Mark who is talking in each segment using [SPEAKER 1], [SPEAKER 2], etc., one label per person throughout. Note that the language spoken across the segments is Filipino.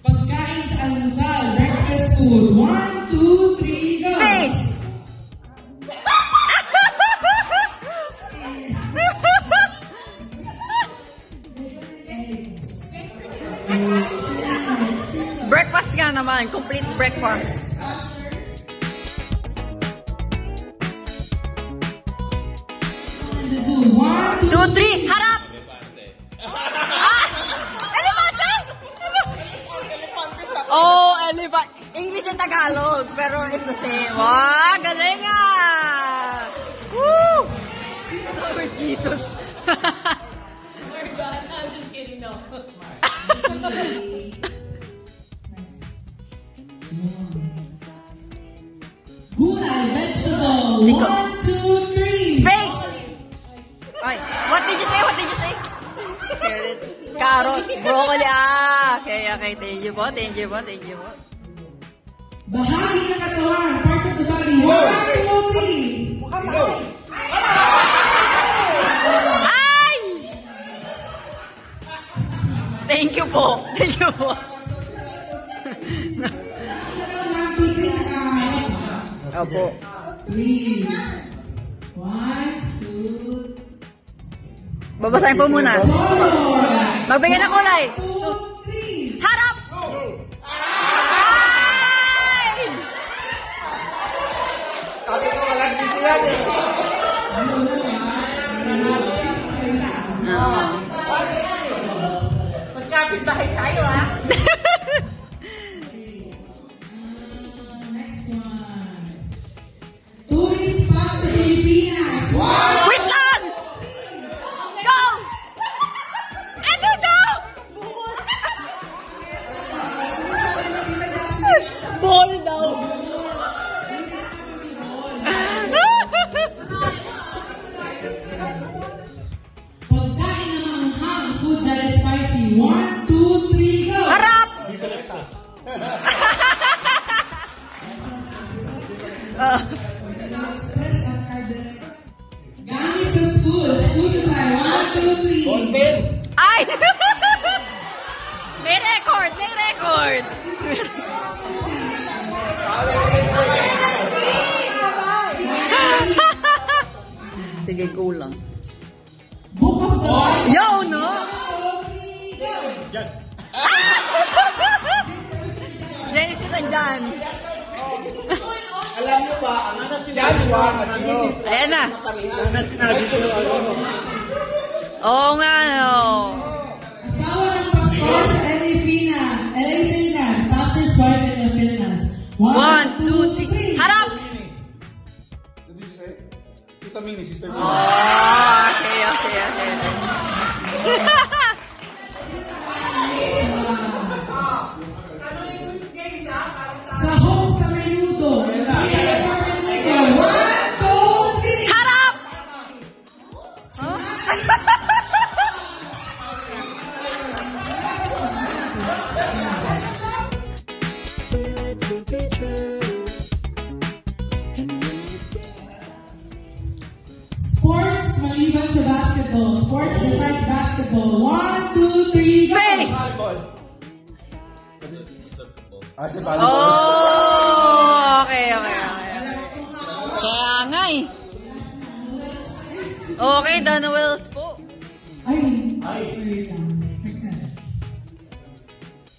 [SPEAKER 1] Pagkain sa almusal, breakfast food. 1, 2, 3, go!
[SPEAKER 2] Face! Breakfast nga naman. Complete breakfast. 1, 2, 3, harap! Elefante! Oh, elephant. English and Tagalog, pero it's the same. Wow, galing ah! Woo! Lord Jesus.
[SPEAKER 3] I'm just kidding, no.
[SPEAKER 1] Gulay, vegetable. 1, 2, 3.
[SPEAKER 2] Face! Ay, what did you say? What did you say? Carrot, broccoli. Ah, okay. Thank you po.
[SPEAKER 1] Bahagi ng katawan, part of the body. 1, 2, 3.
[SPEAKER 2] Ay! Thank you po.
[SPEAKER 1] 1, 2, 3.
[SPEAKER 2] Opo.
[SPEAKER 1] 3. 1, 2.
[SPEAKER 2] Babasahin po muna. Magbigay ng kulay.
[SPEAKER 1] 2, 3.
[SPEAKER 2] Harap! Ay!
[SPEAKER 4] Sabi ko, walang busy yan eh.
[SPEAKER 3] Magkapit bahay tayo, ha?
[SPEAKER 1] Next one. Tourist spot sa Pilipinas.
[SPEAKER 2] Wait lang! Go! Ano daw? Ball daw.
[SPEAKER 1] Pagkain na maanghang, food that is spicy. 1, 2, 3, go!
[SPEAKER 2] Harap!
[SPEAKER 1] Express at Cardelec. Gamit sa school. School supply. 1, 2, 3.
[SPEAKER 4] Content.
[SPEAKER 2] Ay! May record! Sige, kulang.
[SPEAKER 1] Book of the Bible.
[SPEAKER 2] Yo, no?
[SPEAKER 1] 1, 2, 3, go!
[SPEAKER 2] Genesis and John.
[SPEAKER 4] Alam nyo ba, ang Joshua at Moses,
[SPEAKER 2] Ayan na.
[SPEAKER 4] sinabi ko
[SPEAKER 2] Oo nga, no.
[SPEAKER 1] Asawa ng pastor sa LA Finas. Pastor's wife in the Philippines.
[SPEAKER 2] 1, 2, 3. Harap!
[SPEAKER 4] What did you say? Tita Mini, sister mo.
[SPEAKER 2] Oh, okay.
[SPEAKER 1] Sahog sa menudo. 1, 2, 3.
[SPEAKER 2] Harap!
[SPEAKER 1] Sports maliban sa basketball. Sports besides basketball. 1, 2, 3, go!
[SPEAKER 2] Face!
[SPEAKER 4] Si volleyball.
[SPEAKER 2] Oh, okay. Kaya nga eh. Okay, Donowells po.
[SPEAKER 1] Ay. Wait lang.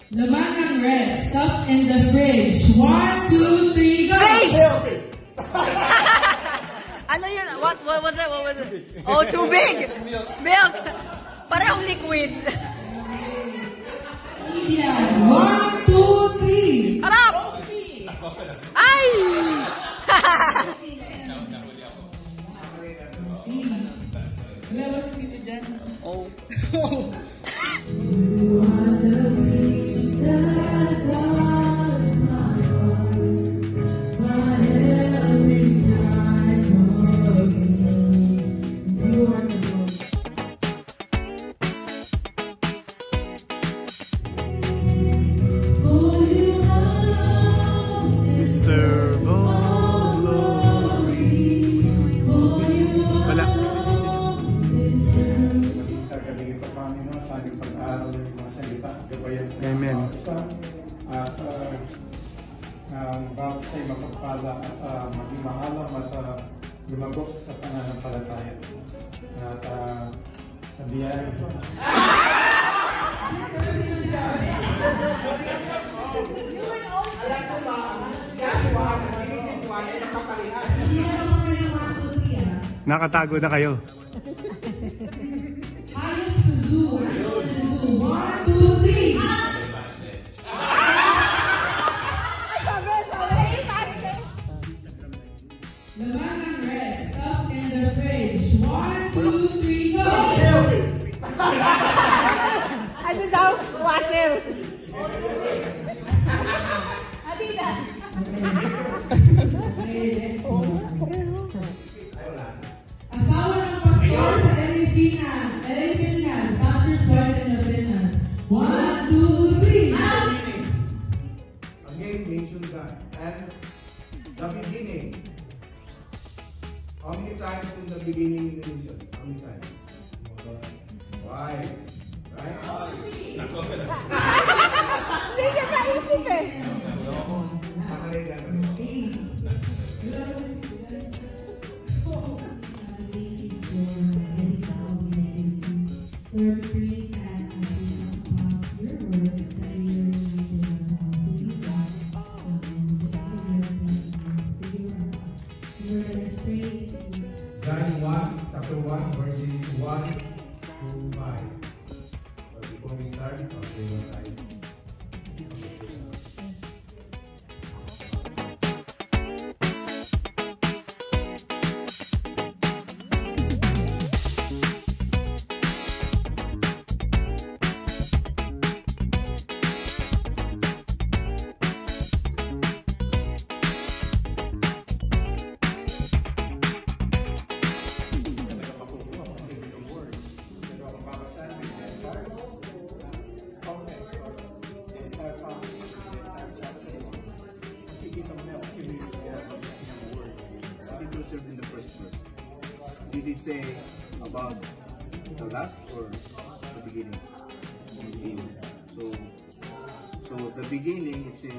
[SPEAKER 1] Laman ng red. Stuff in the fridge. 1, 2, 3, go!
[SPEAKER 2] Face! Ano yun? What was it? Oh, too big! Milk! Parang liquid.
[SPEAKER 1] Media. 1, 2, 3.
[SPEAKER 2] Harap! Ay! Oh.
[SPEAKER 4] Sa kami sa kami.
[SPEAKER 5] sa aming pag-aaral ng mga salita. Gabayan po
[SPEAKER 6] Amen.
[SPEAKER 5] ang isa. At bawat sa'yo mapagpala at maging maalam at lumabot sa pananampalataya. At sa biyaya po.
[SPEAKER 6] Nakatago na kayo.
[SPEAKER 1] Hayop sa zoo. Hayop sa zoo. 1, 2, 3. Labanan red. Stuff in the fridge. 1, 2, 3, go!
[SPEAKER 2] Ano daw? Water.
[SPEAKER 3] Adidas.
[SPEAKER 1] Asawa ng pastor sa Elefina. Elefina. Pastor's wife in the Pinas. 1, 2, 3.
[SPEAKER 4] Again, mention that. And the beginning. How many times in the beginning mention? How many times? Why? Right?
[SPEAKER 2] Hindi ka naisip eh.
[SPEAKER 7] Lord, pray that as we talk about your word, that we are reminded of who you are and the figure of Lord, let us pray.
[SPEAKER 4] John 1, chapter 1, verses 1 to 5. But before we start, I'll say what I
[SPEAKER 8] in the first verse. Did he say about the last or the beginning? The beginning. So the beginning it says